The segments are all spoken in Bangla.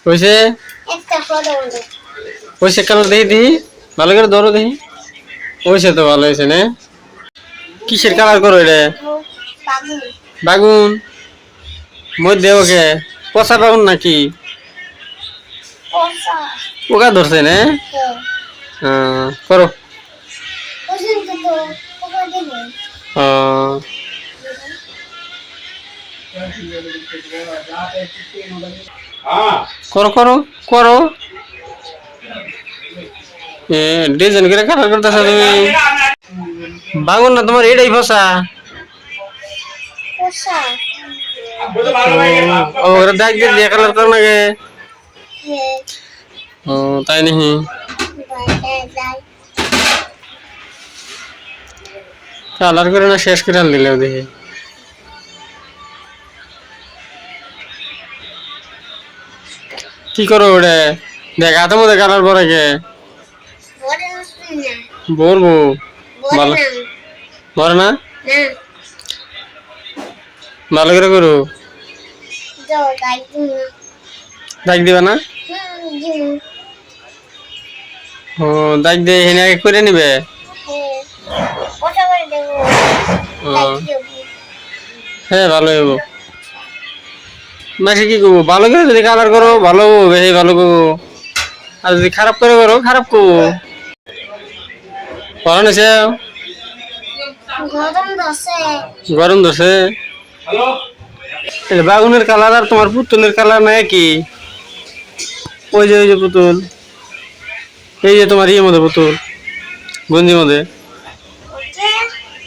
হয়েছে হয়েছে কালার দেখি দেখি ভালো করে ধরো দেখি হয়েছে তো ভালো হয়েছে না কিসের কালার করো এটা বাগুন মধ্যে ওকে পচা বাগুন নাকি পোকা ধরছে না করো করো করো করো ডিজাইন করে কালার করতেছ তুমি বাগুন না তোমার এটাই ফসা ওরা দাগ দিয়ে কালার করো নাকি ও তাই নাকি কালার করে না শেষ করে দিলে দেখি কি করো ওটা দেখ হাতের মধ্যে কালার পরে কে বলবো ভালো বলে না ভালো করে করো দাগ দিবা না ও দাগ দিয়ে এনে করে নিবে হ্যাঁ ভালো হইব মাসে কি করবো ভালো করে যদি কালার করো ভালো বেশি ভালো করবো আর যদি খারাপ করে করো খারাপ করবো পড়ান আছে গরম ধরছে বাগুনের কালার আর তোমার পুতুলের কালার না একই ওই যে পুতুল এই যে তোমার ইয়ের মধ্যে পুতুল গঞ্জির মধ্যে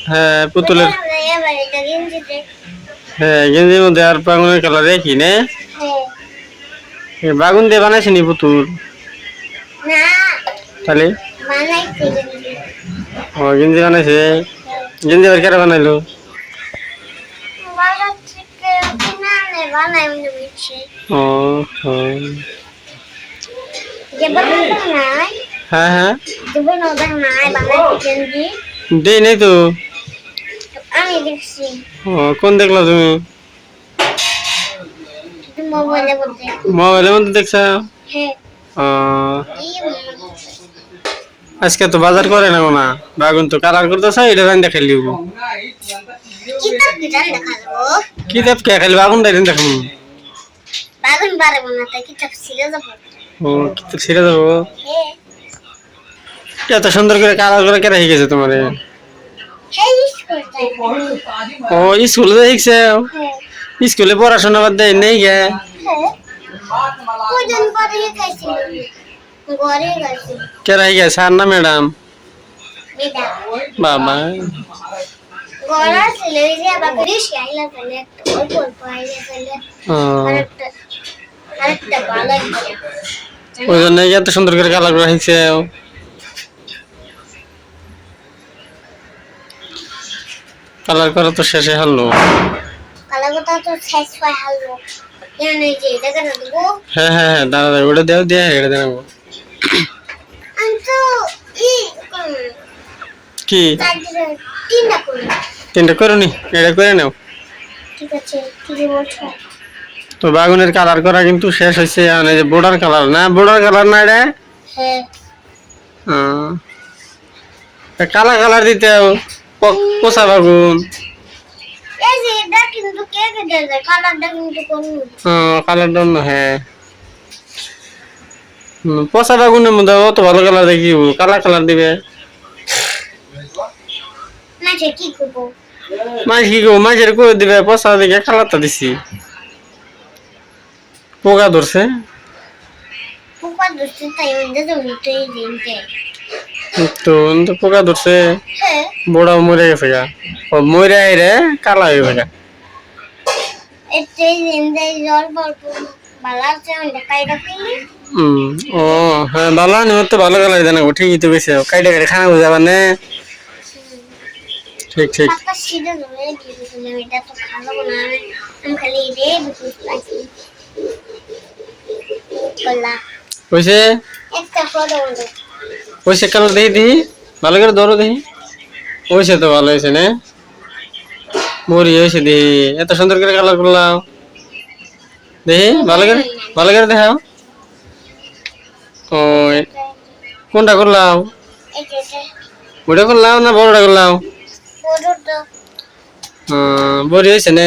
হ্যাঁ পুতুলের হ্যাঁ গেঞ্জির মধ্যে আর বাগুনের কালার একই না বাগুন দিয়ে বানাইছে নি পুতুল তাহলে ও গেঞ্জি বানাইছে গেঞ্জি আবার কেন বানাইলো ও হ্যাঁ হ্যাঁ দেই নাই তো ও কোন দেখলা তুমি মোবাইলের মধ্যে দেখছ আজকে তো বাজার করে না না বাগুন তো কালার করতেছ এটা রান্না খেলি কিতাব কে খালি বাগুন রান্না দেখাবো ও কিতাব ছিঁড়ে যাবো এত সুন্দর করে কালার করে কে রেখে গেছে তোমার ও স্কুলে শিখছে স্কুলে পড়াশোনা বাদ দেয় নেই গে কেরাই গে স্যার না ম্যাডাম বাবা ওই জন্য এত সুন্দর করে কালার করে শিখছে কালার করা তো শেষে হলো হ্যাঁ হ্যাঁ হ্যাঁ দাদা ওটা দেও দিয়ে এটা দেবো কি তিনটা করো নি এটা করে নাও তো বাগুনের কালার করা কিন্তু শেষ হয়েছে বর্ডার কালার না বর্ডার কালার না এটা কালা কালার দিতে পোষা বাগুন কালার জন্য হ্যাঁ পোষা বাগুনের মধ্যে অত ভালো কালার দেখি কালা কালার দিবে মাছ কি করবো মাছের করে দিবে পোষা দিকে কালারটা দিছি পোকা ধরছে তো পোকা ধরছে বড় মরে গেছে গা মরে রে কালা হয়ে গেছে ও হ্যাঁ ভালো নিমত তো ভালো কালার দেন ঠিকই তো বেশি কাইটা কাইটা খানা বুঝাবার না ঠিক ঠিক হয়েছে হয়েছে কালার দেখি দেখি ভালো করে ধরো দেখি হয়েছে তো ভালো হয়েছে না মরি হয়েছে দেখি এত সুন্দর করে কালার করলাম দেখি ভালো করে দেখাও। ওই কোনটা করলাম? ওটা করলাম না বড়টা করলাম? বড়ি হয়েছে না?